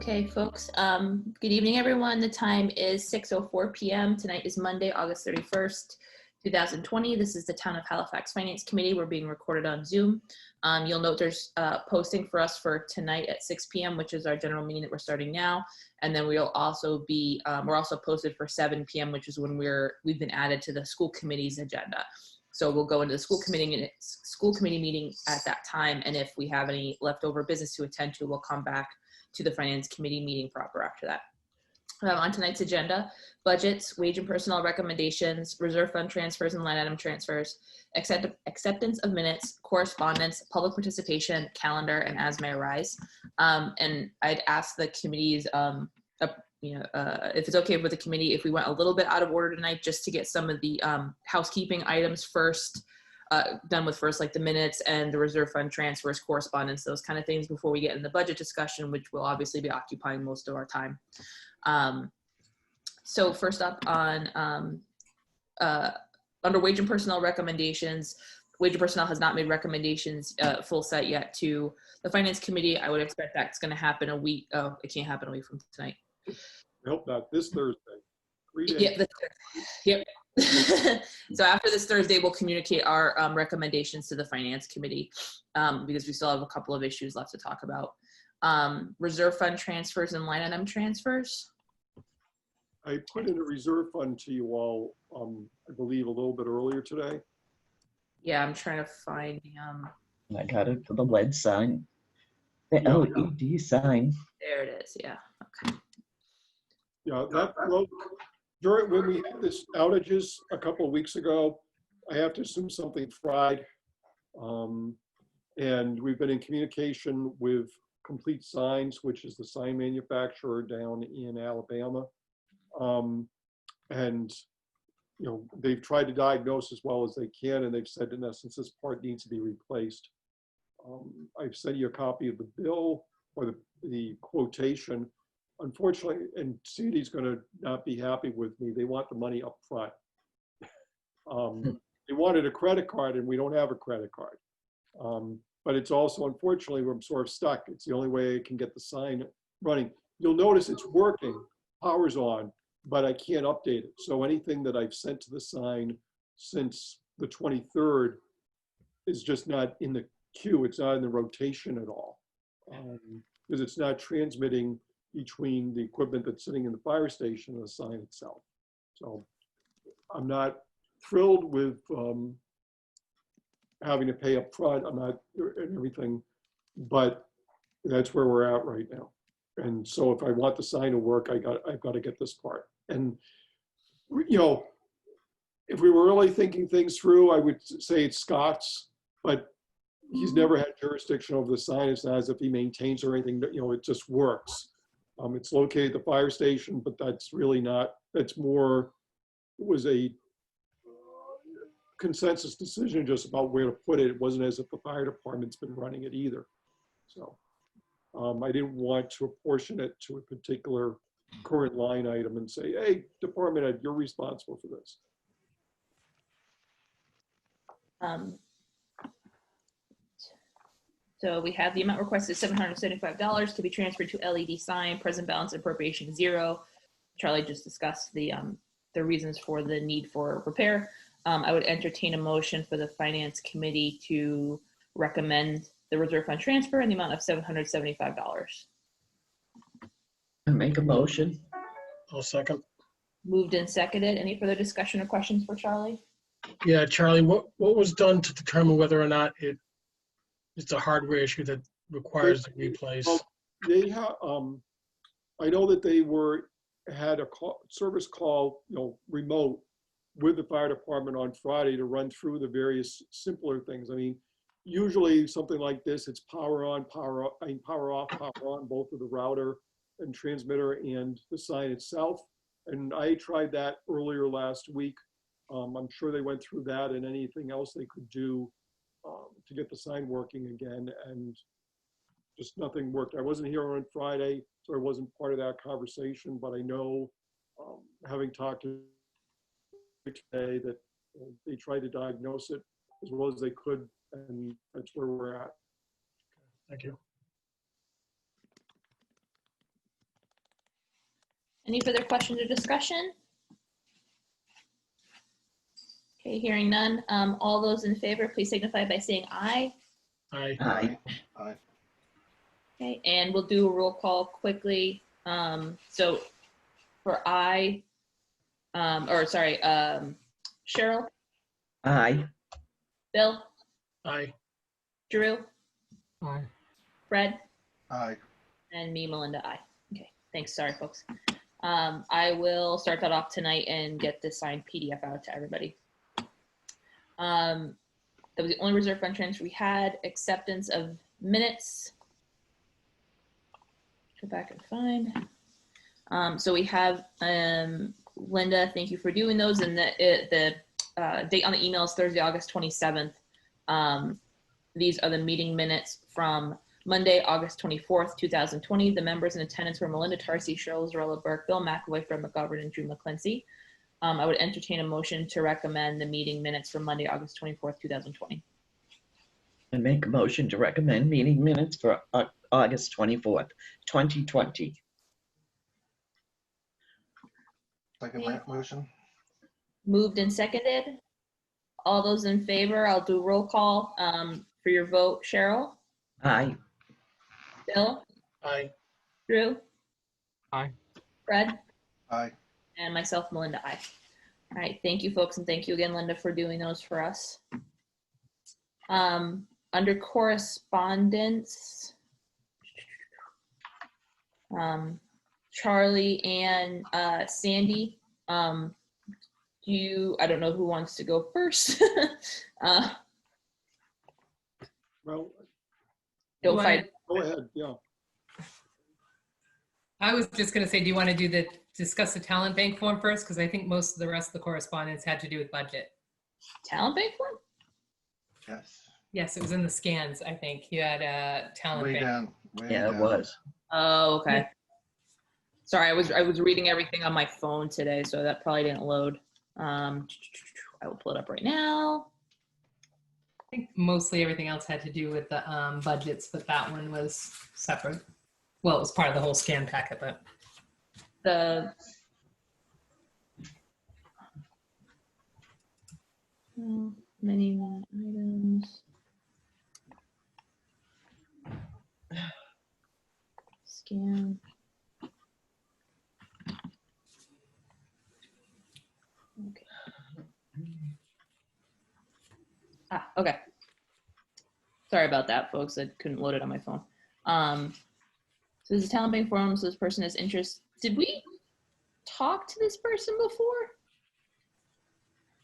Okay, folks. Good evening, everyone. The time is 6:04 p.m. Tonight is Monday, August 31st, 2020. This is the Town of Halifax Finance Committee. We're being recorded on Zoom. You'll note there's posting for us for tonight at 6 p.m., which is our general meeting that we're starting now. And then we'll also be, we're also posted for 7 p.m., which is when we've been added to the school committee's agenda. So we'll go into the school committee meeting at that time. And if we have any leftover business to attend to, we'll come back to the finance committee meeting proper after that. On tonight's agenda, budgets, wage and personnel recommendations, reserve fund transfers and line item transfers, acceptance of minutes, correspondence, public participation, calendar, and as may arise. And I'd ask the committees, if it's okay with the committee, if we went a little bit out of order tonight, just to get some of the housekeeping items first, done with first, like the minutes and the reserve fund transfers, correspondence, those kind of things before we get in the budget discussion, which will obviously be occupying most of our time. So first up on under wage and personnel recommendations, wage and personnel has not made recommendations full set yet to the finance committee. I would expect that's going to happen a week. Oh, it can't happen a week from tonight. I hope not. This Thursday. 3 days. Yep. Yep. So after this Thursday, we'll communicate our recommendations to the finance committee because we still have a couple of issues left to talk about. Reserve fund transfers and line item transfers. I put in a reserve fund to you all, I believe a little bit earlier today. Yeah, I'm trying to find the I got it for the lead sign. The Yeah. LED sign. there it is. Yeah. Okay. Yeah, that broke when we had this outages a couple of weeks ago. I have to assume something fried. And we've been in communication with Complete Signs, which is the sign manufacturer down in Alabama. And they've tried to diagnose as well as they can, and they've said in essence this part needs to be replaced. I've sent you a copy of the bill or the quotation. Unfortunately, and Sandy's going to not be happy with me, they want the money up front. They wanted a credit card, and we don't have a credit card. But it's also, unfortunately, we're sort of stuck. It's the only way I can get the sign running. You'll notice it's working, power's on, but I can't update it. So anything that I've sent to the sign since the 23rd is just not in the queue. It's not in the rotation at all because it's not transmitting between the equipment that's sitting in the fire station and the sign itself. So I'm not thrilled with having to pay up front. I'm not and everything, but that's where we're at right now. And so if I want the sign to work, I've got to get this part. And if we were really thinking things through, I would say it's Scott's, but he's never had jurisdiction over the sign. It's not as if he maintains or anything. It just works. It's located at the fire station, but that's really not. That's more. It was a consensus decision just about where to put it. It wasn't as if the fire department's been running it either. So I didn't want to apportion it to a particular current line item and say, hey, department head, you're responsible for this. So we have the amount requested $775 to be transferred to LED sign, present balance appropriation 0. Charlie just discussed the reasons for the need for repair. I would entertain a motion for the finance committee to recommend the reserve fund transfer in the amount of $775. I make a motion. I'll second. Moved and seconded. Any further discussion or questions for Charlie? Yeah, Charlie, what was done to determine whether or not it's a hardware issue that requires the replace? Well, they have. I know that they had a service call, remote, with the fire department on Friday to run through the various simpler things. I mean, usually something like this, it's power on, power off, power on, both of the router and transmitter and the sign itself. And I tried that earlier last week. I'm sure they went through that and anything else they could do to get the sign working again, and just nothing worked. I wasn't here on Friday, so I wasn't part of that conversation, but I know, having talked to today, that they tried to diagnose it as well as they could, and that's where we're at. Thank you. Any further questions or discussion? Okay, hearing none. All those in favor, please signify by saying aye. Aye. Aye. Aye. Okay, and we'll do a roll call quickly. So for aye, Cheryl, Aye. Bill, Aye. Drew, Aye. Fred, Aye. and me, Melinda, aye. Okay, thanks. Sorry, folks. I will start that off tonight and get the signed PDF out to everybody. That was the only reserve fund transfer we had. Acceptance of minutes. Go back and find. So we have Linda. Thank you for doing those. And the date on the email is Thursday, August 27th. These are the meeting minutes from Monday, August 24th, 2020. The members in attendance were Melinda Tarsi, Cheryl Zarella Burke, Bill McAvoy, Fred McGovern, and Drew McClincy. I would entertain a motion to recommend the meeting minutes from Monday, August 24th, 2020. And make a motion to recommend meeting minutes for August 24th, 2020. Second motion. Moved and seconded. All those in favor, I'll do roll call for your vote. Cheryl, Aye. Bill, Aye. Drew, Aye. Fred, Aye. and myself, Melinda, aye. All right, thank you, folks, and thank you again, Linda, for doing those for us. Under correspondence, Charlie and Sandy, I don't know who wants to go first. Well, Don't fight. go ahead, yeah. I was just going to say, do you want to discuss the talent bank form first? Because I think most of the rest of the correspondence had to do with budget. Talent bank form? Yes. Yes, it was in the scans, I think. You had a talent Way bank. down. Way Yeah, it down. was. Oh, okay. Sorry, I was reading everything on my phone today, so that probably didn't load. I will pull it up right now. I think mostly everything else had to do with the budgets, but that one was separate. Well, it was part of the whole scan packet, but The many items. Scan. Okay. Okay. Sorry about that, folks. I couldn't load it on my phone. So this is talent bank forum. So this person has interest. Did we talk to this person before?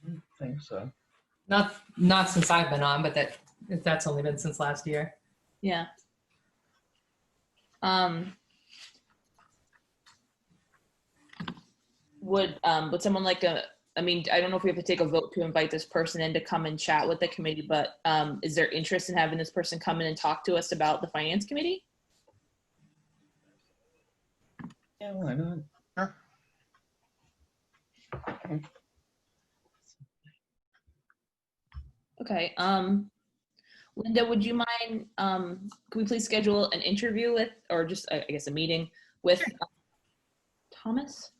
I think so. not since I've been on, but that's only been since last year. Yeah. Would someone like I mean, I don't know if we have to take a vote to invite this person in to come and chat with the committee, but is there interest in having this person come in and talk to us about the finance committee? Yeah, why not? Sure. Okay. Linda, would you mind, can we please schedule an interview with, or just, I guess, a meeting with Thomas?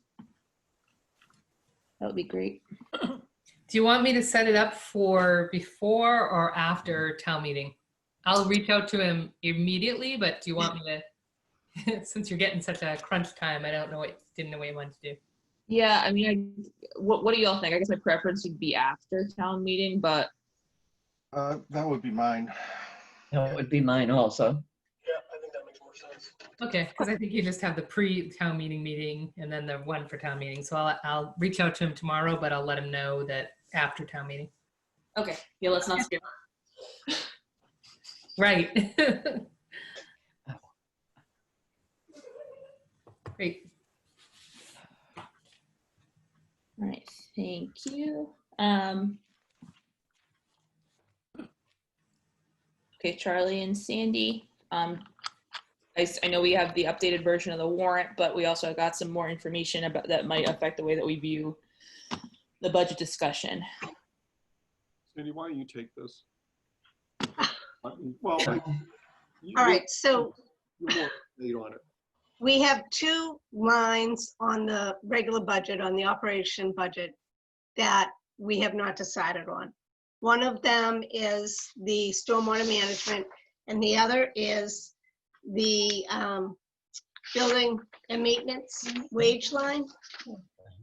That would be great. Do you want me to set it up for before or after town meeting? I'll reach out to him immediately, but do you want me to, since you're getting such a crunch time, I didn't know what you wanted to do. Yeah, I mean, what do y'all think? I guess my preference would be after town meeting, but That would be mine. That would be mine also. Yeah, I think that makes more sense. Okay, because I think you just have the pre-town meeting and then the one for town meeting. So I'll reach out to him tomorrow, but I'll let him know that after town meeting. okay. Yeah, let's not skip. Right. Great. All right, thank you. Okay, Charlie and Sandy. I know we have the updated version of the warrant, but we also got some more information about that might affect the way that we view the budget discussion. Sandy, why don't you take this? I mean, well, Sure. you- All right, so you're more up to date on it. we have two lines on the regular budget, on the operation budget, that we have not decided on. One of them is the stormwater management, and the other is the building and maintenance wage line.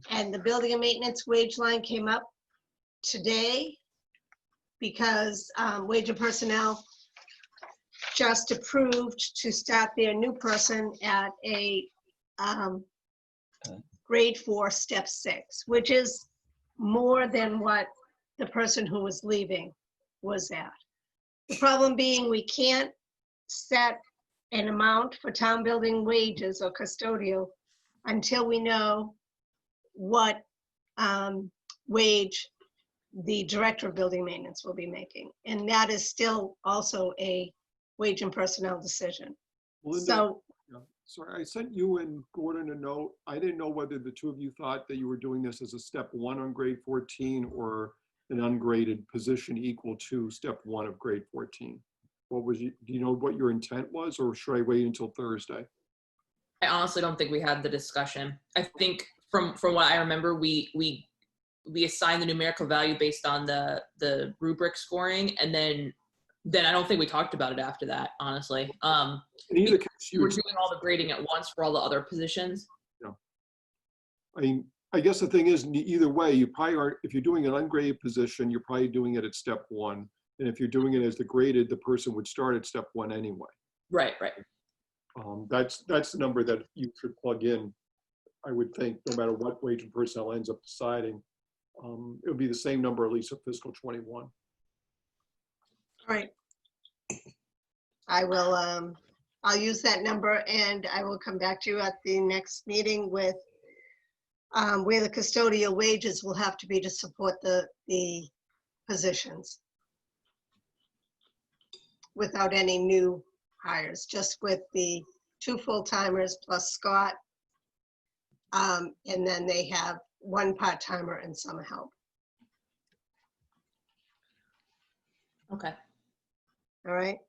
And the building and maintenance wage line came up today because wage and personnel just approved to start their new person at a grade 4, step 6, which is more than what the person who was leaving was at. The problem being we can't set an amount for town building wages or custodial until we know what wage the director of building maintenance will be making. And that is still also a wage and personnel decision. Linda, So, sorry, I sent you and Gordon a note. I didn't know whether the two of you thought that you were doing this as a step 1 on grade 14 or an ungraded position equal to step 1 of grade 14. What was do you know what your intent was, or should I wait until Thursday? I honestly don't think we had the discussion. I think from what I remember, we assigned the numerical value based on the rubric scoring, and then I don't think we talked about it after that, honestly. In either case, you We're would, doing all the grading at once for all the other positions. I mean, I guess the thing is, either way, you probably aren't, if you're doing an ungraded position, you're probably doing it at step 1. And if you're doing it as the graded, the person would start at step 1 anyway. Right. That's the number that you should plug in, I would think, no matter what wage and personnel ends up deciding. It would be the same number, at least of fiscal 21. all right. I will, I'll use that number and I will come back to you at the next meeting with where the custodial wages will have to be to support the positions. Without any new hires, just with the 2 full-timers plus Scott. And then they have 1 part-timer and some help. Okay. All right.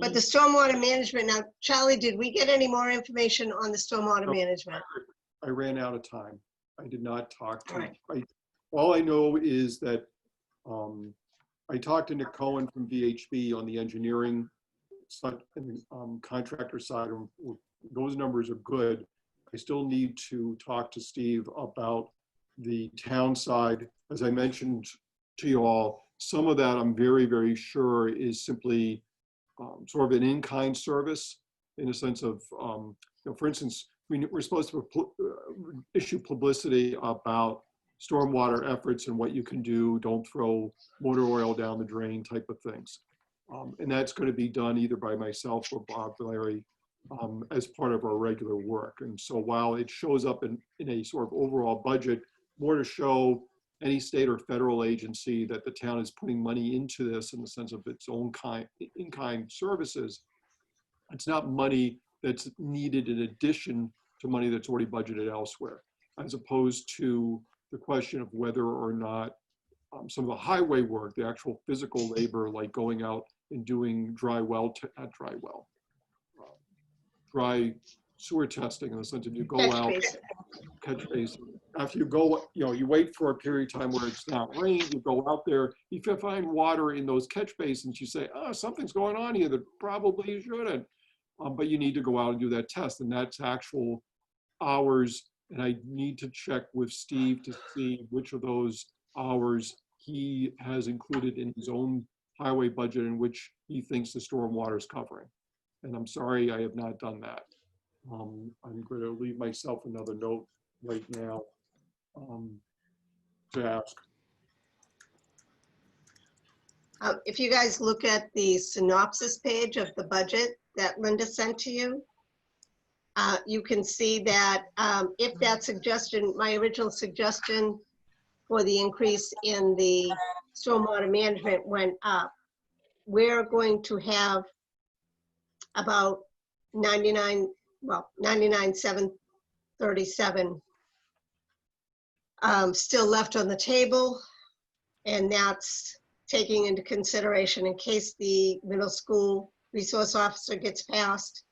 But the stormwater management, now, Charlie, did we get any more information on the stormwater No. management? I ran out of time. I did not talk to, All right. all I know is that I talked to Nick Cohen from VHB on the engineering side and contractor side. Those numbers are good. I still need to talk to Steve about the town side. As I mentioned to you all, some of that I'm very, very sure is simply sort of an in-kind service, in a sense of, for instance, we're supposed to issue publicity about stormwater efforts and what you can do, don't throw motor oil down the drain type of things. And that's going to be done either by myself or Bob Larry as part of our regular work. And so while it shows up in a sort of overall budget, more to show any state or federal agency that the town is putting money into this in the sense of its own in-kind services, it's not money that's needed in addition to money that's already budgeted elsewhere, as opposed to the question of whether or not some of the highway work, the actual physical labor, like going out and doing dry sewer testing, in the sense that you go Catch out, basin. catch basin. After you go, you wait for a period of time where it's not rained, you go out there, if you find water in those catch basins, you say, oh, something's going on here that probably shouldn't. But you need to go out and do that test, and that's actual hours. And I need to check with Steve to see which of those hours he has included in his own highway budget and which he thinks the stormwater is covering. And I'm sorry, I have not done that. I'm going to leave myself another note right now to ask. If you guys look at the synopsis page of the budget that Linda sent to you, you can see that if that suggestion, my original suggestion for the increase in the stormwater management went up, we're going to have about 99,737 still left on the table. And that's taking into consideration in case the middle school resource officer gets passed,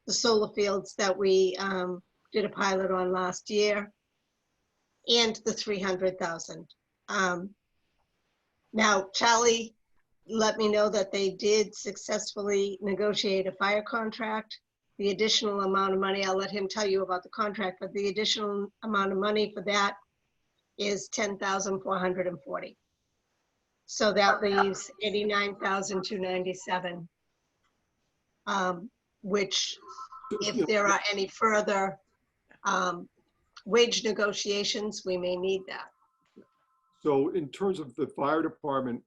the the solar fields that we did a pilot on last year, and the 300,000. Now, Charlie let me know that they did successfully negotiate a fire contract. The additional amount of money, I'll let him tell you about the contract, but the additional amount of money for that is $10,440. So that leaves $89,297, which if there are any further wage negotiations, we may need that. So in terms of the fire department,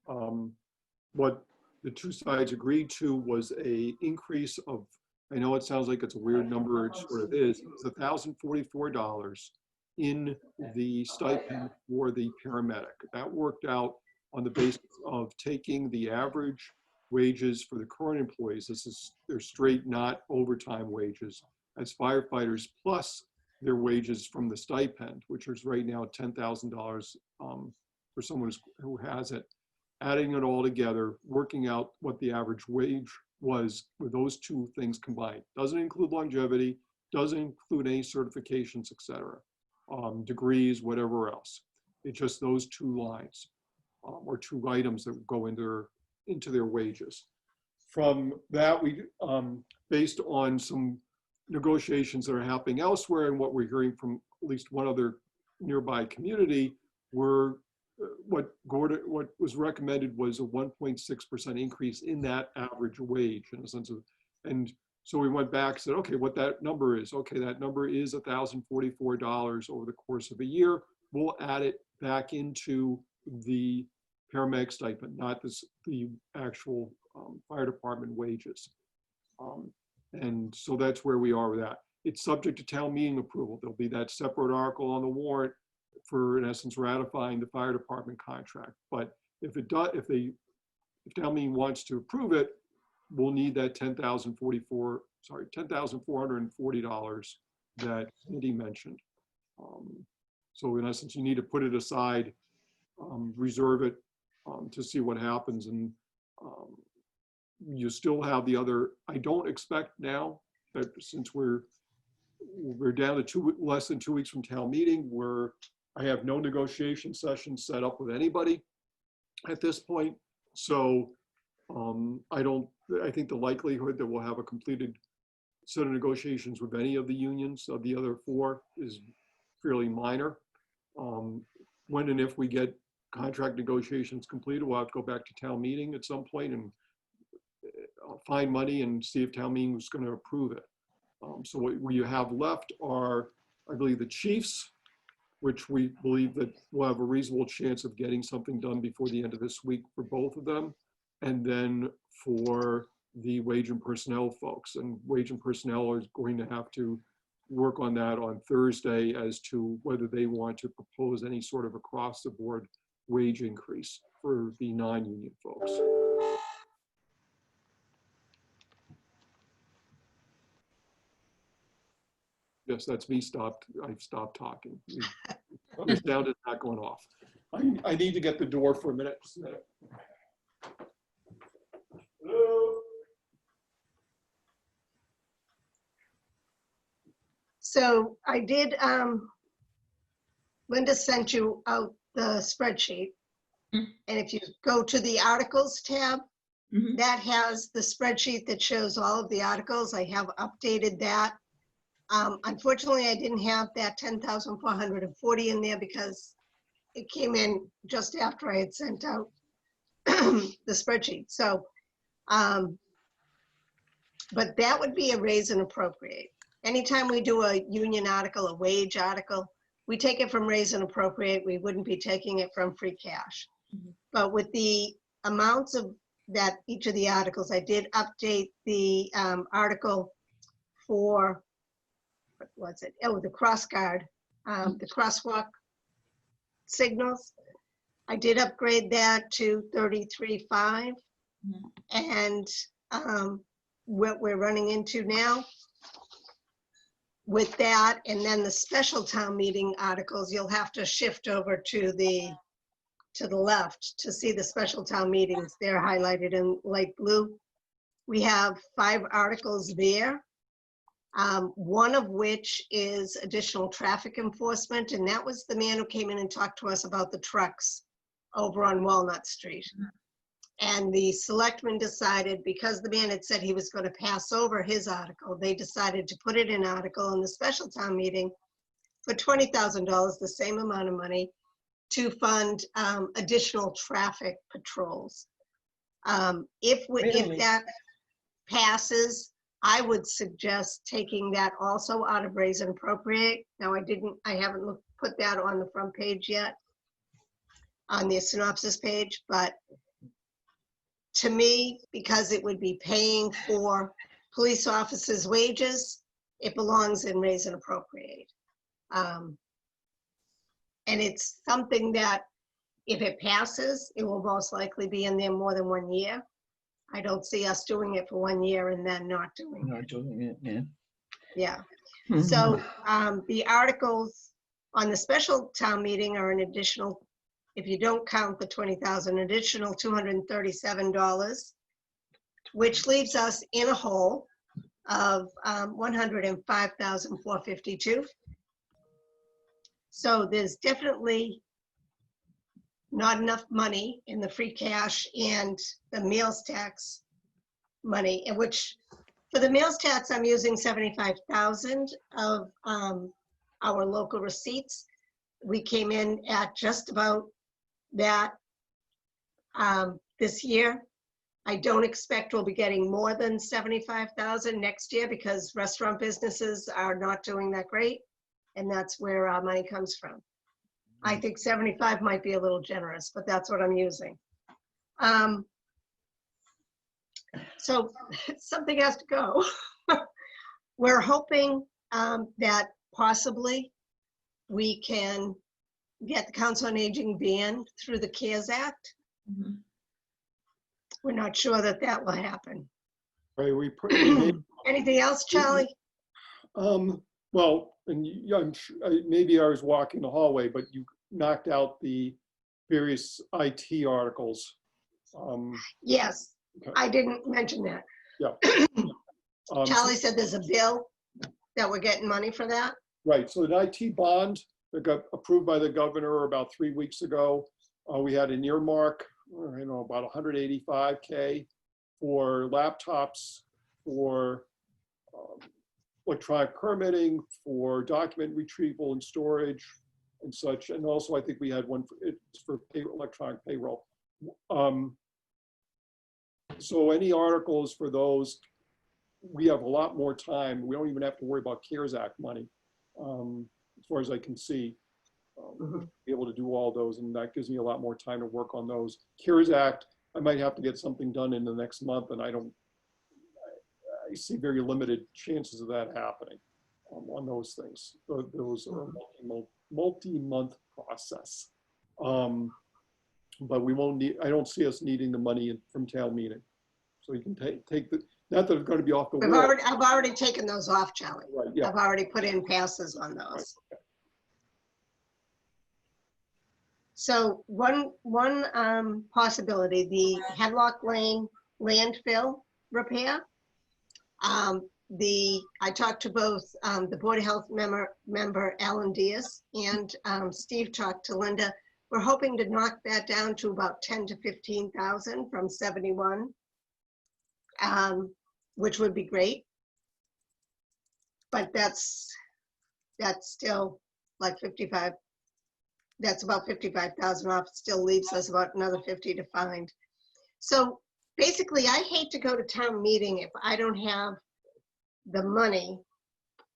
what the two sides agreed to was a increase of, I know it sounds like it's a weird number, it sort of is, it's $1,044 in the stipend for the paramedic. That worked out on the basis of taking the average wages for the current employees, they're straight, not overtime wages, as firefighters, plus their wages from the stipend, which is right now $10,000 for someone who has it. Adding it all together, working out what the average wage was with those two things combined. Doesn't include longevity, doesn't include any certifications, et cetera, degrees, whatever else. It's just those two lines or two items that go into their wages. From that, we, based on some negotiations that are happening elsewhere and what we're hearing from at least one other nearby community, were what was recommended was a 1.6% increase in that average wage in a sense of, and so we went back and said, okay, what that number is. Okay, that number is $1,044 over the course of a year. We'll add it back into the paramedic stipend, not the actual fire department wages. And so that's where we are with that. It's subject to town meeting approval. There'll be that separate article on the warrant for, in essence, ratifying the fire department contract. But if town meeting wants to approve it, we'll need that $10,440 that Cindy mentioned. So in essence, you need to put it aside, reserve it to see what happens. And you still have the other, I don't expect now that since we're down to less than 2 weeks from town meeting, where I have no negotiation session set up with anybody at this point. So I think the likelihood that we'll have a completed set of negotiations with any of the unions of the other four is fairly minor. When and if we get contract negotiations completed, we'll have to go back to town meeting at some point and find money and see if town meeting is going to approve it. So what we have left are, I believe, the chiefs, which we believe that we'll have a reasonable chance of getting something done before the end of this week for both of them. And then for the wage and personnel folks, and wage and personnel are going to have to work on that on Thursday as to whether they want to propose any sort of across the board wage increase for the non-union folks. Yes, that's me. I've stopped talking. The sound is not going off. I need to get the door for a minute. Hello? So I did, Linda sent you out the spreadsheet. Mm. And if you go to the articles tab, Mhm. that has the spreadsheet that shows all of the articles. I have updated that. Unfortunately, I didn't have that 10,440 in there because it came in just after I had sent out the spreadsheet. So, but that would be a raise and appropriate. Anytime we do a union article, a wage article, we take it from raise and appropriate. We wouldn't be taking it from free cash. Mhm. But with the amounts of that, each of the articles, I did update the article for, what was it? Oh, the cross guard, the crosswalk signals. I did upgrade that to 33.5. Mhm. And what we're running into now with that, and then the special town meeting articles, you'll have to shift over to the left to see the special town meetings. They're highlighted in light blue. We have 5 articles there. One of which is additional traffic enforcement, and that was the man who came in and talked to us about the trucks over on Walnut Street. And the selectmen decided, because the man had said he was going to pass over his article, they decided to put it in article in the special town meeting for $20,000, the same amount of money, to fund additional traffic patrols. If Really? that passes, I would suggest taking that also out of raise and appropriate. Now, I haven't put that on the front page yet, on the synopsis page, but to me, because it would be paying for police officers' wages, it belongs in raise and appropriate. And it's something that, if it passes, it will most likely be in there more than 1 year. I don't see us doing it for 1 year and then not doing it. Not doing it, yeah. Yeah. So the articles on the special town meeting are an additional, if you don't count the 20,000, additional $237, which leaves us in a hole of $105,452. So there's definitely not enough money in the free cash and the meals tax money, in which for the meals tax, I'm using 75,000 of our local receipts. We came in at just about that this year. I don't expect we'll be getting more than 75,000 next year because restaurant businesses are not doing that great. And that's where our money comes from. I think 75 might be a little generous, but that's what I'm using. So something has to go. We're hoping that possibly we can get the Council on Aging ban through the CARES Act. Mhm. We're not sure that that will happen. Right, Anything else, Charlie? well, and I'm sure, maybe I was walking the hallway, but you knocked out the various IT articles. Yes, Okay. I didn't mention that. So- Charlie said there's a bill that we're getting money for that. Right, so the IT bond that got approved by the governor about 3 weeks ago, we had an earmark, about 185K for laptops, for electronic permitting, for document retrieval and storage and such. And also I think we had one for electronic payroll. So any articles for those, we have a lot more time. We don't even have to worry about CARES Act money, as far as I can see. Be able to do all those, and that gives me a lot more time to work on those. CARES Act, I might have to get something done in the next month, and I see very limited chances of that happening on those things. Those are a multi-month process. But we won't need, I don't see us needing the money from town meeting. So you can take the, not that it's going to be off the wall. I've already taken those off, Charlie. Right, yeah. I've already put in passes on those. Right, okay. So one possibility, the Headlock Lane landfill repair. I talked to both the Board of Health member Alan Diaz and Steve talked to Linda. We're hoping to knock that down to about 10 to 15,000 from 71, which would be great. But that's still like 55. That's about 55,000 off. It still leaves us about another 50 to find. So basically, I hate to go to town meeting if I don't have the money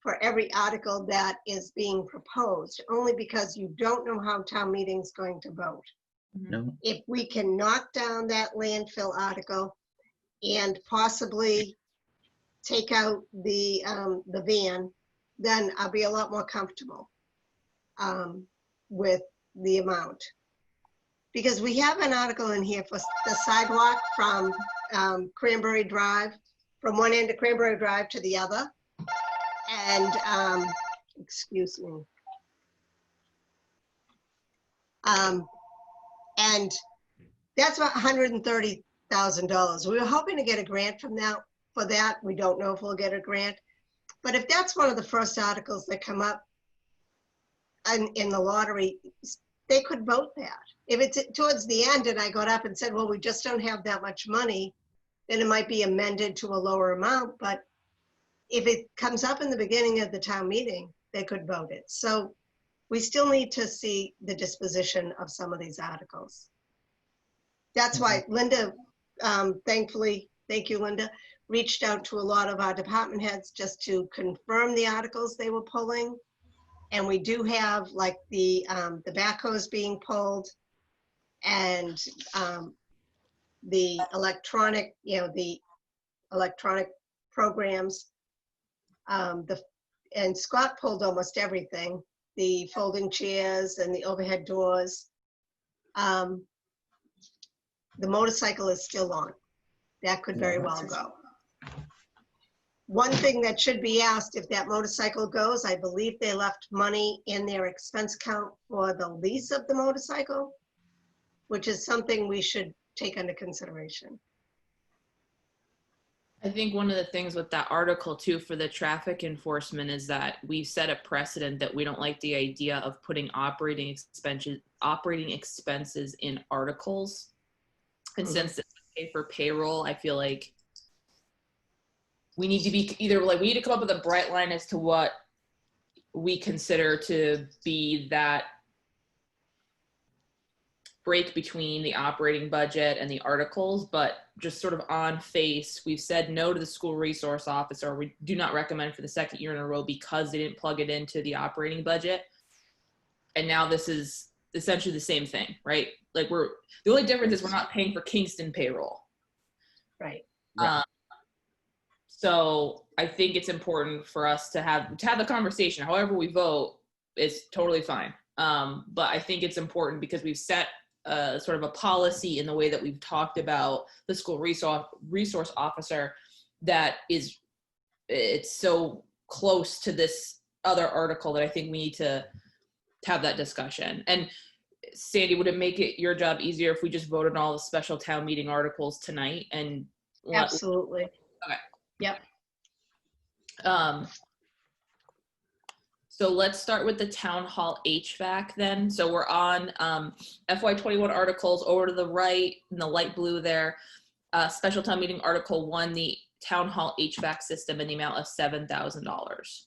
for every article that is being proposed, only because you don't know how town meeting's going to vote. No. If we can knock down that landfill article and possibly take out the van, then I'll be a lot more comfortable with the amount. Because we have an article in here for the sidewalk from Cranberry Drive, from one end of Cranberry Drive to the other. And, excuse me. And that's about $130,000. We were hoping to get a grant from that. For that, we don't know if we'll get a grant. But if that's one of the first articles that come up in the lottery, they could vote that. If it's towards the end and I got up and said, well, we just don't have that much money, then it might be amended to a lower amount. But if it comes up in the beginning of the town meeting, they could vote it. So we still need to see the disposition of some of these articles. That's why Linda, thankfully, thank you, Linda, reached out to a lot of our department heads just to confirm the articles they were pulling. And we do have like the backhoes being pulled and the electronic, the electronic programs. And Scott pulled almost everything, the folding chairs and the overhead doors. The motorcycle is still on. That could very well go. One thing that should be asked, if that motorcycle goes, I believe they left money in their expense account for the lease of the motorcycle, which is something we should take under consideration. I think one of the things with that article too for the traffic enforcement is that we've set a precedent that we don't like the idea of putting operating expenses in articles. And since it's paid for payroll, I feel like we need to be we need to come up with a bright line as to what we consider to be that break between the operating budget and the articles, but just sort of on face, we've said no to the school resource officer. We do not recommend for the second year in a row because they didn't plug it into the operating budget. And now this is essentially the same thing, right? Like the only difference is we're not paying for Kingston payroll. Right. So I think it's important for us to have the conversation. However we vote is totally fine. But I think it's important because we've set sort of a policy in the way that we've talked about the school resource officer that it's so close to this other article that I think we need to have that discussion. And Sandy, would it make it your job easier if we just voted on all the special town meeting articles tonight? And Absolutely. Okay. Yep. So let's start with the town hall HVAC then. So we're on FY21 articles over to the right in the light blue there. Special town meeting article 1, the town hall HVAC system in the amount of $7,000.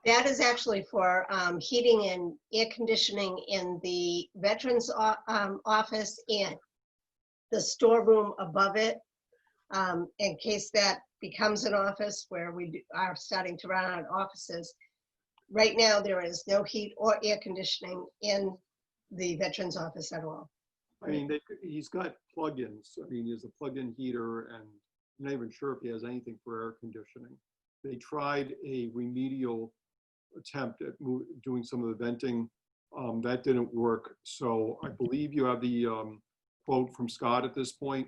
That is actually for heating and air conditioning in the veterans office and the storeroom above it, in case that becomes an office where we are starting to run out of offices. Right now, there is no heat or air conditioning in the veterans office at all. I mean, he's got plugins. I mean, there's a plug-in heater, and I'm not even sure if he has anything for air conditioning. They tried a remedial attempt at doing some of the venting. That didn't work. So I believe you have the quote from Scott at this point.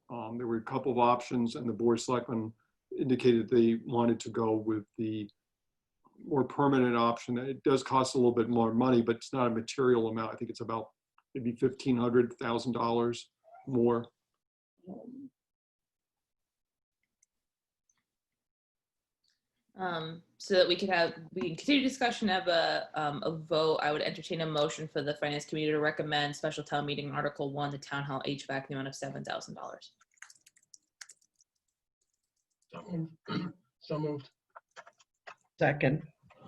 There were a couple of options, and the board of selectmen indicated they wanted to go with the more permanent option. It does cost a little bit more money, but it's not a material amount. I think it's about maybe $1,500, $1,000 more. So that we can continue discussion, have a vote. I would entertain a motion for the finance committee to recommend special town meeting article 1, the town hall HVAC, in the amount of $7,000. So moved. Second.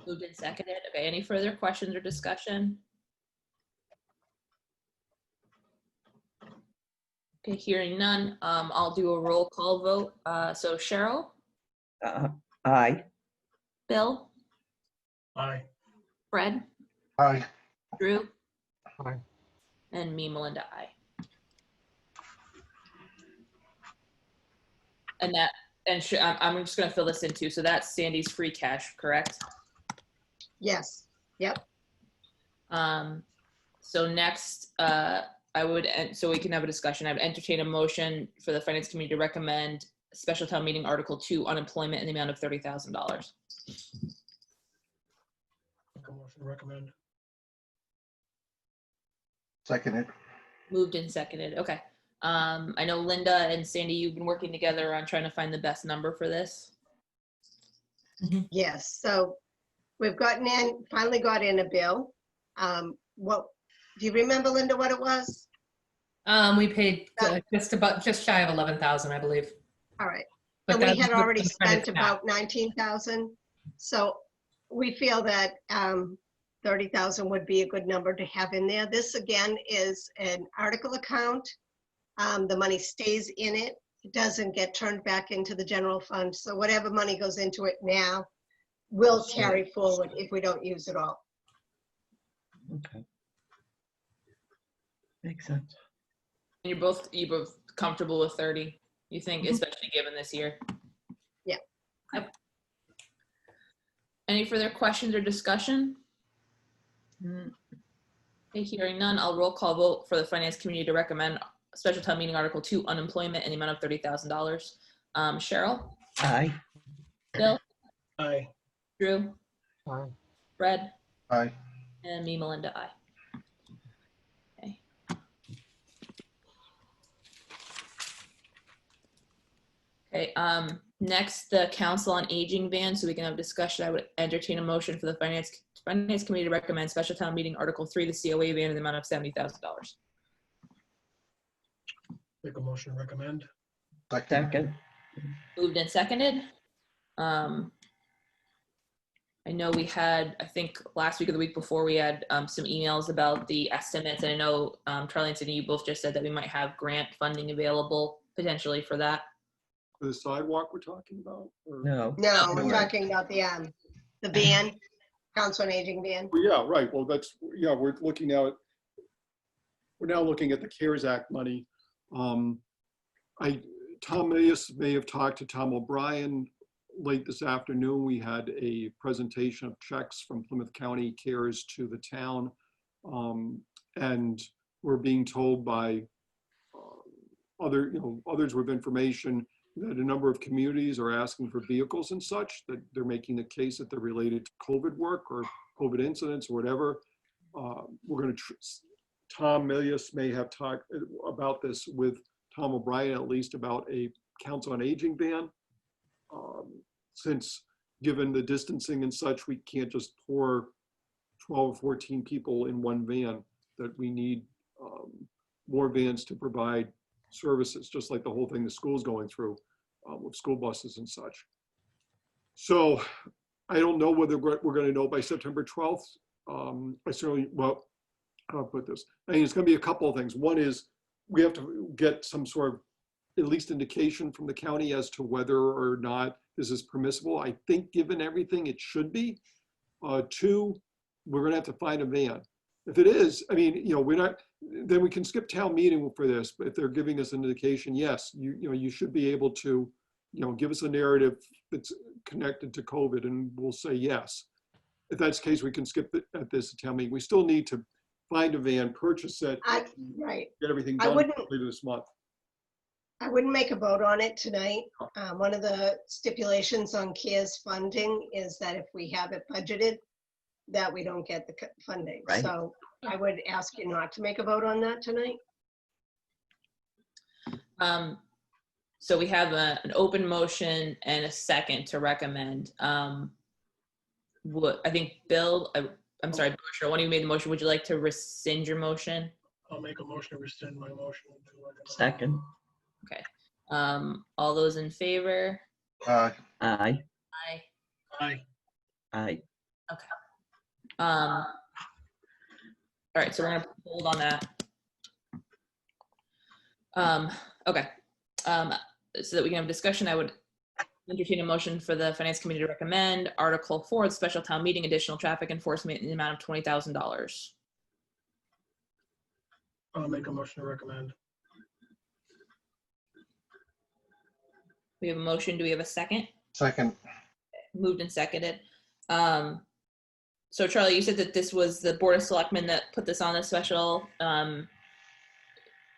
Moved and seconded. Okay, any further questions or discussion? Okay, hearing none, I'll do a roll call vote. So Cheryl? Aye. Bill? Aye. Fred? Aye. Drew? Aye. And me, Melinda, aye. And I'm just gonna fill this in too. So that's Sandy's free cash, correct? Yes. Yep. So next, so we can have a discussion. I would entertain a motion for the finance committee to recommend special town meeting article 2, unemployment, in the amount of $30,000. Make a motion to recommend. Seconded. Moved and seconded. Okay. I know Linda and Sandy, you've been working together on trying to find the best number for this. Yes, so we've finally got in a bill. What, do you remember, Linda, what it was? We paid just shy of 11,000, I believe. All right. But And we that had was already with the credits spent back. about 19,000. So we feel that 30,000 would be a good number to have in there. This again is an article account. The money stays in it. It doesn't get turned back into the general fund. So whatever money goes into it now will carry forward if we don't use it all. Okay. Makes sense. And you're both comfortable with 30, you think, especially given this year? Yeah. Yep. Any further questions or discussion? Okay, hearing none, I'll roll call vote for the Finance Committee to recommend Special Town Meeting Article 2, unemployment in the amount of $30,000. Cheryl? Aye. Bill? Aye. Drew? Aye. Fred? Aye. And me, Melinda, aye. Okay. Okay, next, the Council on Aging ban, so we can have discussion. I would entertain a motion for the Finance Committee to recommend Special Town Meeting Article 3, the COA ban in the amount of $70,000. Make a motion to recommend. Second. Moved and seconded. I know we had, I think last week or the week before, we had some emails about the estimates. And I know Charlie and Cindy, you both just said that we might have grant funding available potentially for that. For the sidewalk we're talking about? Or- No. No, we're No. talking about the ban, Council on Aging ban. Well, yeah, right. Well, we're now looking at the CARES Act money. Tom Mayes may have talked to Tom O'Brien late this afternoon. We had a presentation of checks from Plymouth County CARES to the town. And we're being told by others with information that a number of communities are asking for vehicles and such, that they're making the case that they're related to COVID work or COVID incidents or whatever. We're going to, Tom Mayes may have talked about this with Tom O'Brien, at least, about a Council on Aging ban. Since given the distancing and such, we can't just pour 12 or 14 people in one van, that we need more vans to provide services, just like the whole thing the school's going through with school buses and such. So I don't know whether we're going to know by September 12th. I certainly, well, I'll put this. I mean, it's going to be a couple of things. One is we have to get some sort of at least indication from the county as to whether or not this is permissible. I think given everything, it should be. Two, we're going to have to find a van. If it is, I mean, we're not, then we can skip town meeting for this, but if they're giving us an indication, yes, you should be able to, give us a narrative that's connected to COVID, and we'll say yes. If that's the case, we can skip it at this town meeting. We still need to find a van, purchase it, Right. get everything I done wouldn't- later this month. I wouldn't make a vote on it tonight. One of the stipulations on CARES funding is that if we have it budgeted, that we don't get the funding. Right. So I would ask you not to make a vote on that tonight. So we have an open motion and a second to recommend. What I think, Bill, I'm sorry, Cheryl, one of you made the motion. Would you like to rescind your motion? I'll make a motion to rescind my motion. Second. Okay. All those in favor? Aye. Aye. Aye. Aye. Aye. All right, so we're gonna hold on that. Okay. So that we can have a discussion, I would entertain a motion for the Finance Committee to recommend Article 4, the special town meeting, additional traffic enforcement in the amount of $20,000. I'll make a motion to recommend. We have a motion. Do we have a second? Second. Moved and seconded. So Charlie, you said that this was the Board of Selectmen that put this on the special,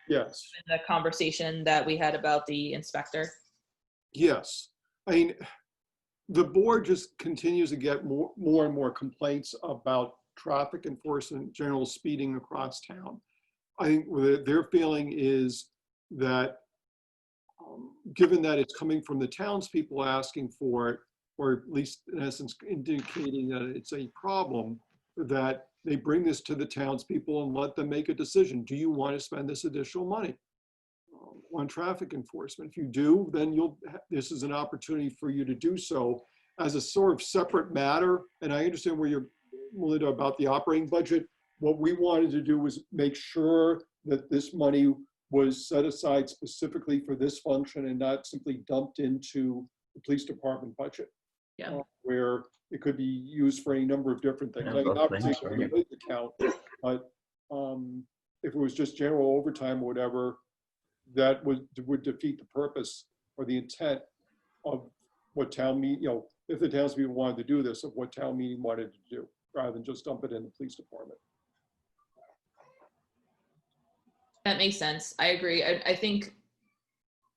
Yes. the conversation that we had about the inspector. Yes. I mean, the board just continues to get more and more complaints about traffic enforcement, general speeding across town. I think what their feeling is that given that it's coming from the townspeople asking for it, or at least in essence indicating that it's a problem, that they bring this to the townspeople and let them make a decision. Do you want to spend this additional money on traffic enforcement? If you do, then this is an opportunity for you to do so as a sort of separate matter. And I understand where you're, Melinda, about the operating budget. What we wanted to do was make sure that this money was set aside specifically for this function and not simply dumped into the police department budget. Yeah. Where it could be used for any number of different things. Yeah, Like both not things, particularly right. the police account, but if it was just general overtime or whatever, that would defeat the purpose or the intent of what town meeting, if the townspeople wanted to do this, of what town meeting wanted to do, rather than just dump it in the police department. That makes sense. I agree. I think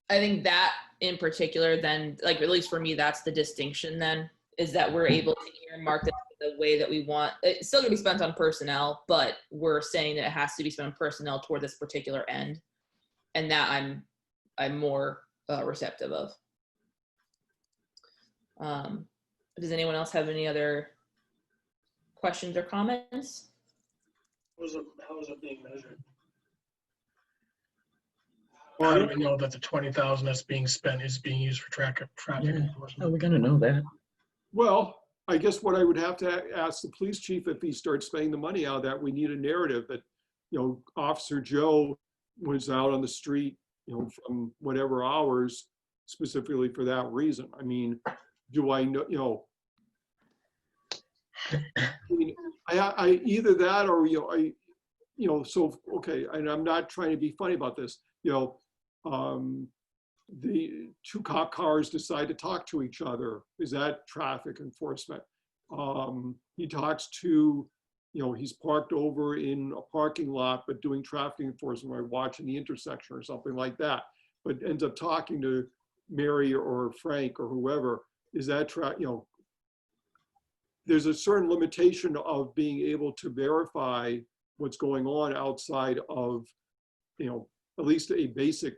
that in particular, then, like, at least for me, that's the distinction then, is that we're able to earmark it the way that we want. It's still gonna be spent on personnel, but we're saying that it has to be spent on personnel toward this particular end. And that I'm more receptive of. Does anyone else have any other questions or comments? How is it being measured? Well, How do we know that the 20,000 that's being spent is being used for traffic Yeah. Oh, enforcement? we're gonna know that. Well, I guess what I would have to ask the police chief, if he starts spending the money out of that, we need a narrative that, Officer Joe was out on the street, from whatever hours specifically for that reason. I mean, do I know, I either that or, so, okay, and I'm not trying to be funny about this, the two cop cars decide to talk to each other. Is that traffic enforcement? He talks to, he's parked over in a parking lot, but doing traffic enforcement or watching the intersection or something like that, but ends up talking to Mary or Frank or whoever. Is that, there's a certain limitation of being able to verify what's going on outside of, at least a basic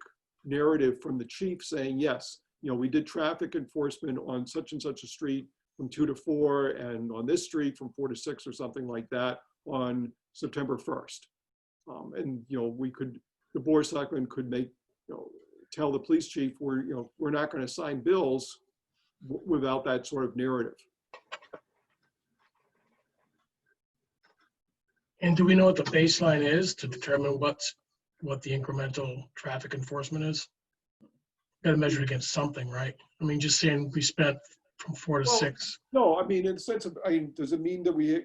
narrative from the chief saying, yes, we did traffic enforcement on such and such a street from 2 to 4 and on this street from 4 to 6 or something like that on September 1st. And, the board of selectmen could make, tell the police chief, we're not going to sign bills without that sort of narrative. And do we know what the baseline is to determine what the incremental traffic enforcement is? Got to measure it against something, right? I mean, just saying we spent from 4 to 6. No, I mean, in the sense of, does it mean that we,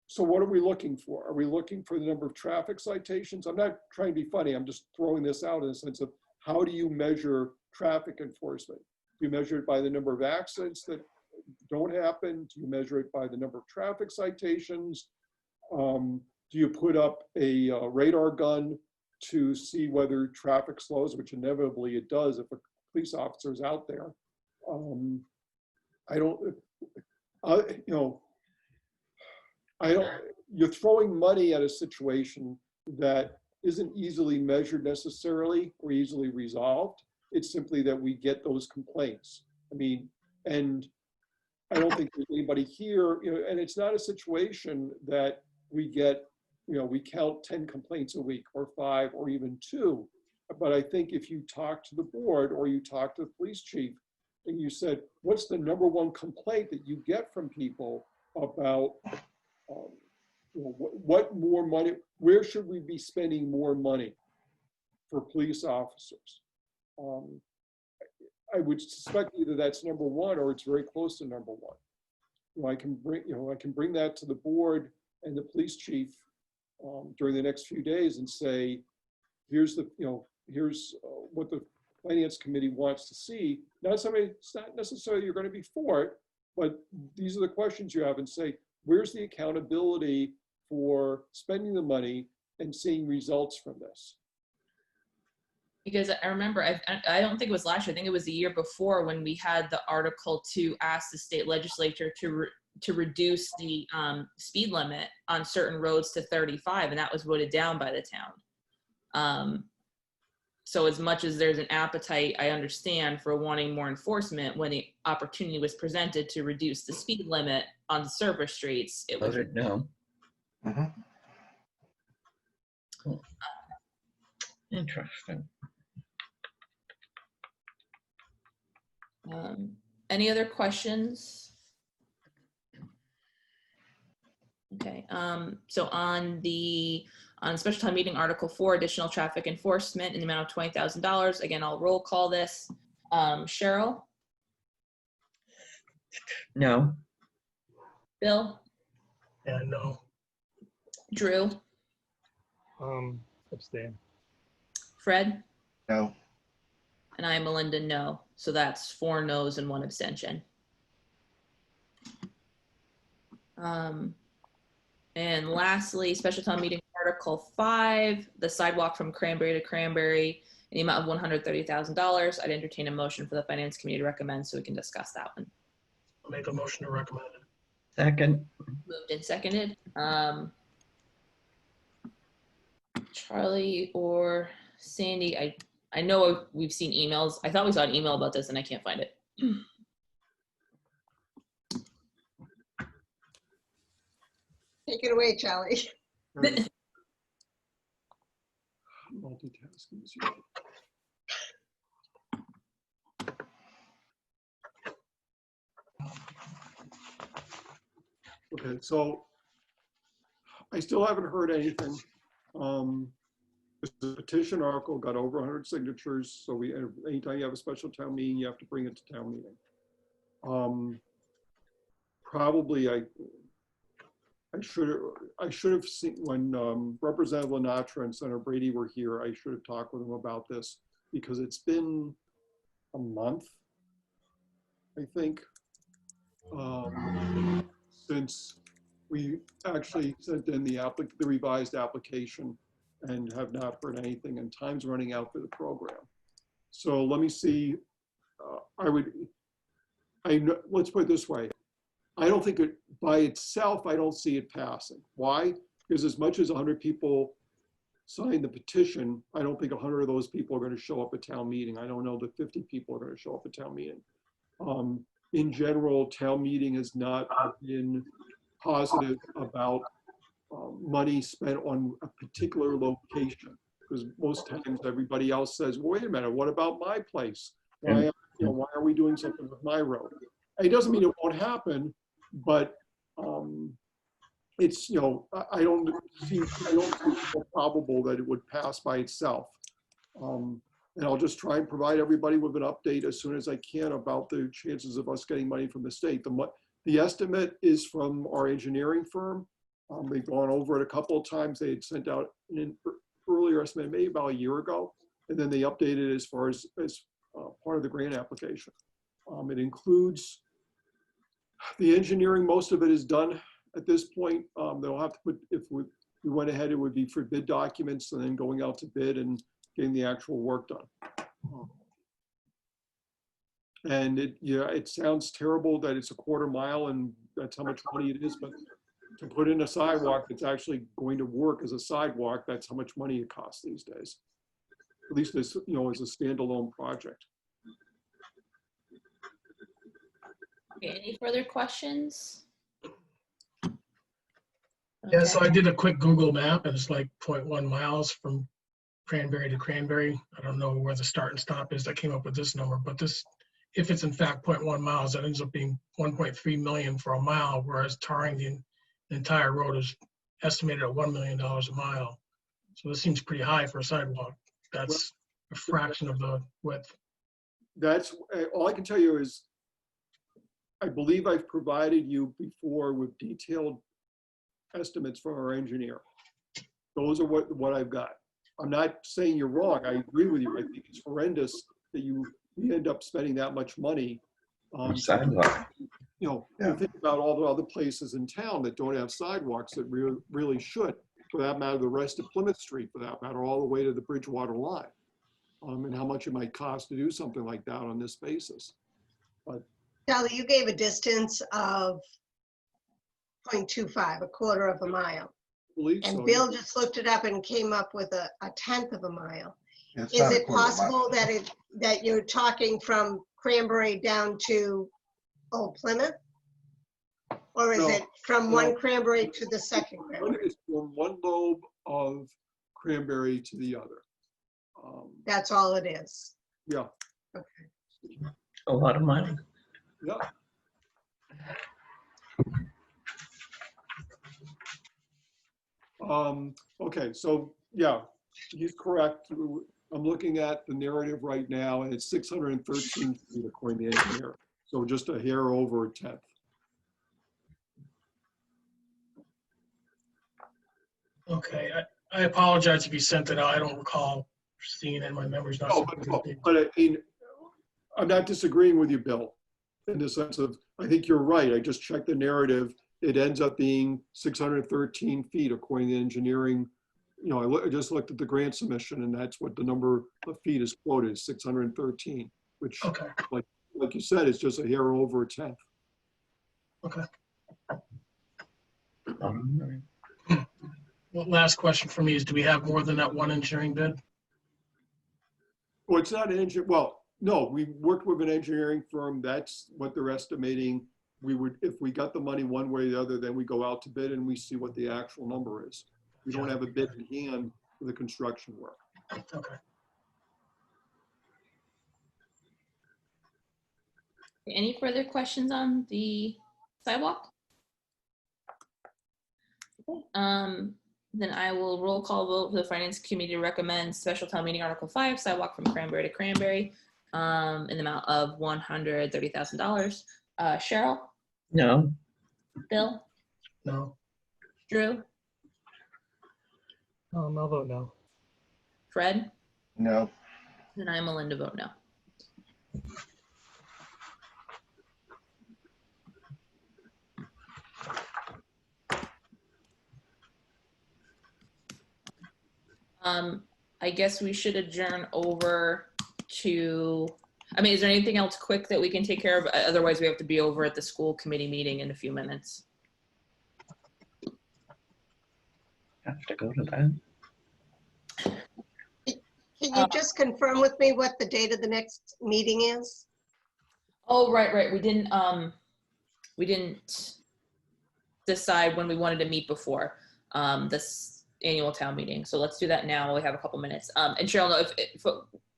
so what are we looking for? Are we looking for the number of traffic citations? I'm not trying to be funny. I'm just throwing this out in the sense of how do you measure traffic enforcement? Do you measure it by the number of accidents that don't happen? Do you measure it by the number of traffic citations? Do you put up a radar gun to see whether traffic slows, which inevitably it does if a police officer is out there? You're throwing money at a situation that isn't easily measured necessarily or easily resolved. It's simply that we get those complaints. I mean, and I don't think there's anybody here, and it's not a situation that we get, we count 10 complaints a week or 5 or even 2. But I think if you talk to the board or you talk to the police chief and you said, what's the number one complaint that you get from people about, what more money, where should we be spending more money for police officers? I would suspect either that's number 1 or it's very close to number 1. I can bring that to the board and the police chief during the next few days and say, here's what the finance committee wants to see. It's not necessarily you're going to be for it, but these are the questions you have, and say, where's the accountability for spending the money and seeing results from this? Because I remember, I don't think it was last year, I think it was the year before when we had the article to ask the state legislature to reduce the speed limit on certain roads to 35, and that was voted down by the town. So as much as there's an appetite, I understand, for wanting more enforcement, when the opportunity was presented to reduce the speed limit on the surface streets, it was. Voted no. Mhm. Interesting. Any other questions? Okay, so on special town meeting Article 4, additional traffic enforcement in the amount of $20,000. Again, I'll roll call this. Cheryl, No. Bill, And no, Drew, Abstain. Fred, No. and I, Melinda, no. So that's 4 no's and 1 abstention. And lastly, special town meeting Article 5, the sidewalk from Cranberry to Cranberry in the amount of $130,000. I'd entertain a motion for the Finance Committee to recommend so we can discuss that one. I'll make a motion to recommend it. Second. Moved and seconded. Charlie or Sandy, I know we've seen emails. I thought we saw an email about this and I can't find it. Take it away, Charlie. Multitasking is usual. Okay, so I still haven't heard anything. The petition article got over 100 signatures, so anytime you have a special town meeting, you have to bring it to town meeting. Probably I should have seen when Representative Lenatra and Senator Brady were here. I should have talked with them about this because it's been a month, I think, since we actually sent in the revised application and have not heard anything, and time's running out for the program. So let me see. Let's put it this way. I don't think it by itself, I don't see it passing. Why? Because as much as 100 people signed the petition, I don't think 100 of those people are going to show up at town meeting. I don't know that 50 people are going to show up at town meeting. In general, town meeting has not been positive about money spent on a particular location, because most times everybody else says, well, wait a minute, what about my place? Why are we doing something with my road? It doesn't mean it won't happen, but it's, I don't see it probable that it would pass by itself. And I'll just try and provide everybody with an update as soon as I can about the chances of us getting money from the state. The estimate is from our engineering firm. They've gone over it a couple of times. They had sent out an earlier estimate, maybe about a year ago, and then they updated it as far as part of the grant application. It includes the engineering. Most of it is done at this point. They'll have to put, if we went ahead, it would be for bid documents and then going out to bid and getting the actual work done. And it sounds terrible that it's a quarter mile and that's how much money it is, but to put in a sidewalk that's actually going to work as a sidewalk, that's how much money it costs these days. At least as, as a standalone project. Okay, any further questions? Yeah, so I did a quick Google map and it's like 0.1 miles from Cranberry to Cranberry. I don't know where the start and stop is. I came up with this number, but this, if it's in fact 0.1 miles, that ends up being 1.3 million for a mile, whereas tarring the entire road is estimated at $1 million a mile. So this seems pretty high for a sidewalk. That's a fraction of the width. That's all I can tell you is, I believe I've provided you before with detailed estimates from our engineer. Those are what I've got. I'm not saying you're wrong. I agree with you. I think it's horrendous that we end up spending that much money on Sidewalk. You think about all the other places in town that don't have sidewalks that really should, for that matter, the rest of Plymouth Street, for that matter, all the way to the Bridgewater line, and how much it might cost to do something like that on this basis. But Charlie, you gave a distance of 0.25, a quarter of a mile. I believe And so, Bill yeah. just looked it up and came up with a tenth of a mile. It's Is not a it quarter mile. possible that you're talking from Cranberry down to Old Plymouth? Or is No, it from no. one Cranberry to the second One Cranberry? is from one lobe of Cranberry to the other. That's all it is. Yeah, A lot of money. yeah. Okay, so yeah, he's correct. I'm looking at the narrative right now, and it's 613 feet according to the engineer. So just a hair over a tenth. Okay, I apologize if you sent it out. I don't recall seeing it. My memory's not. No, so good. but I mean, I'm not disagreeing with you, Bill, in the sense of, I think you're right. I just checked the narrative. It ends up being 613 feet according to engineering. You know, I just looked at the grant submission, and that's what the number of feet is quoted, 613, which, Okay, like you said, is just a hair over a tenth. okay. Um, Well, last question for me is, do we have more than that one engineering bid? Well, it's not an engineer, well, no, we worked with an engineering firm. That's what they're estimating. We would, if we got the money one way or the other, then we go out to bid and we see what the actual number is. We don't have a bid in hand for the construction work. Okay. Any further questions on the sidewalk? Okay, then I will roll call vote for the Finance Committee to recommend special town meeting Article 5, sidewalk from Cranberry to Cranberry, in the amount of $130,000. Cheryl, No, Bill, No. Drew, I'll vote no. Fred, No, and I'm Melinda, vote no. I guess we should adjourn over to, I mean, is there anything else quick that we can take care of? Otherwise, we have to be over at the school committee meeting in a few minutes. have to go to that. Can you just confirm with me what the date of the next meeting is? Oh, right. We didn't decide when we wanted to meet before this annual town meeting. So let's do that now. We have a couple minutes. And Cheryl, no, if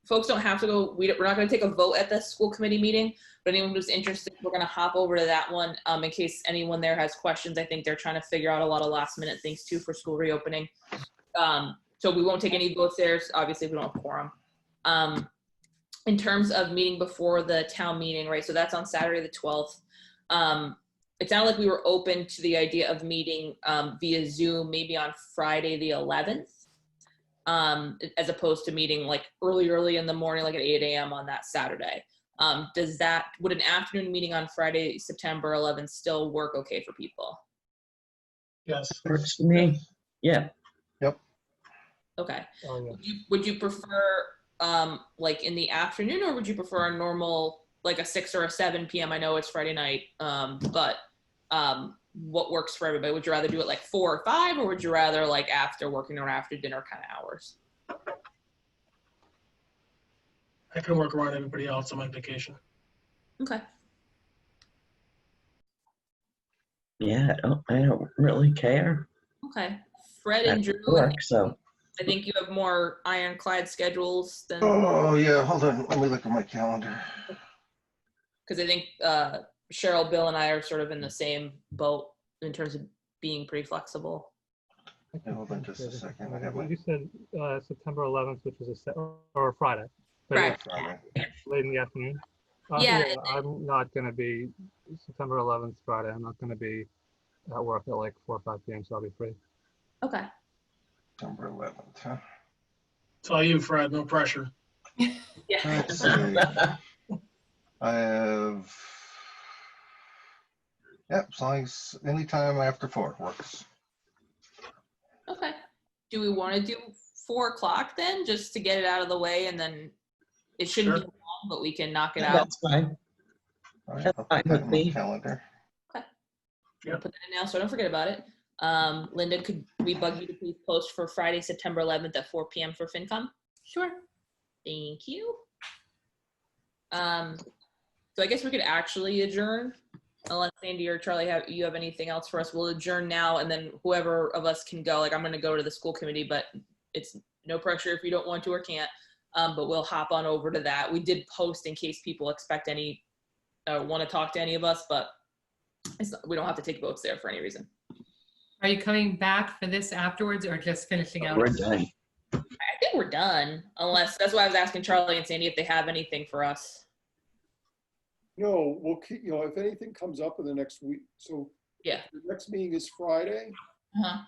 folks don't have to go, we're not going to take a vote at the school committee meeting, but anyone who's interested, we're going to hop over to that one in case anyone there has questions. I think they're trying to figure out a lot of last minute things too for school reopening. So we won't take any votes there. Obviously, we don't have quorum. In terms of meeting before the town meeting, right? So that's on Saturday the 12th. It sounded like we were open to the idea of meeting via Zoom, maybe on Friday the 11th, as opposed to meeting like early in the morning, like at 8 a.m. on that Saturday. Would an afternoon meeting on Friday, September 11th still work okay for people? Yes. Works for me. Yeah, Okay. Oh, yeah. Would you prefer like in the afternoon, or would you prefer a normal, like a 6 or a 7 p.m.? I know it's Friday night, but what works for everybody? Would you rather do it like 4 or 5, or would you rather like after working or after dinner kind of hours? I can work around everybody else on my vacation. Okay. yeah, I don't really care. Okay. Fred That and Drew, work, so. I think you have more ironclad schedules than, oh, yeah, hold on, let me look at my calendar. because I think Cheryl, Bill, and I are sort of in the same boat in terms of being pretty flexible. Yeah, hold on just a second. I have my You said September 11th, which is or Friday. but Right. it's Friday. Late in the afternoon. Yeah. I'm not going to be, September 11th, Friday, I'm not going to be at work at like 4 or 5 p.m., so I'll be free. Okay. September 11th, huh? It's all you, Fred, no pressure. Yeah. Let's see. I have, yep, as long as anytime after 4 works. Okay. Do we want to do 4 o'clock then, just to get it out of the way, and then it shouldn't Sure. be long, but we can knock it out. That's fine. All right, That's I'll fine put that with in my me. calendar. I'll put that in now, so don't forget about it. Linda, could we bug you to please post for Friday, September 11th at 4 p.m. for FinCom? Sure. Thank you. So I guess we could actually adjourn, unless Sandy or Charlie you have anything else for us. We'll adjourn now, and then whoever of us can go. Like, I'm going to go to the school committee, but it's no pressure if you don't want to or can't. But we'll hop on over to that. We did post in case people expect any, want to talk to any of us, but we don't have to take votes there for any reason. Are you coming back for this afterwards or just finishing out? We're done. I think we're done, unless that's why I was asking Charlie and Sandy if they have anything for us. No, we'll keep, if anything comes up in the next week, so. Yeah. The next meeting is Friday, Uh-huh.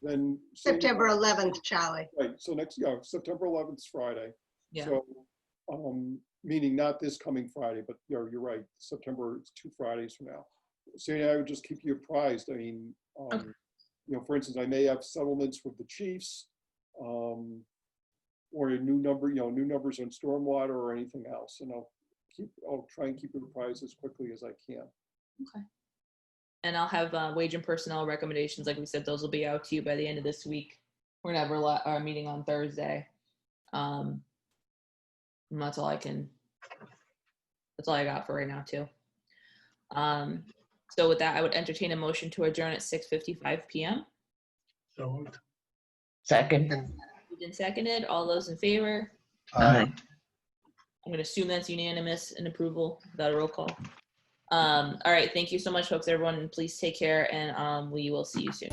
then. September 11th, Charlie. Right, so September 11th is Friday. Yeah. So, meaning not this coming Friday, but you're right, September, it's 2 Fridays from now. Sandy, I would just keep you apprised. I mean, Okay. For instance, I may have settlements with the chiefs, or a new numbers on stormwater or anything else, and I'll try and keep you apprised as quickly as I can. Okay. And I'll have wage and personnel recommendations. Like we said, those will be out to you by the end of this week. We're gonna have our meeting on Thursday. And that's all I got for right now too. So with that, I would entertain a motion to adjourn at 6:55 p.m. So moved. Second. Moved and seconded. All those in favor? Aye. I'm going to assume that's unanimous in approval without a roll call. All right. Thank you so much, folks, everyone. Please take care, and we will see you soon.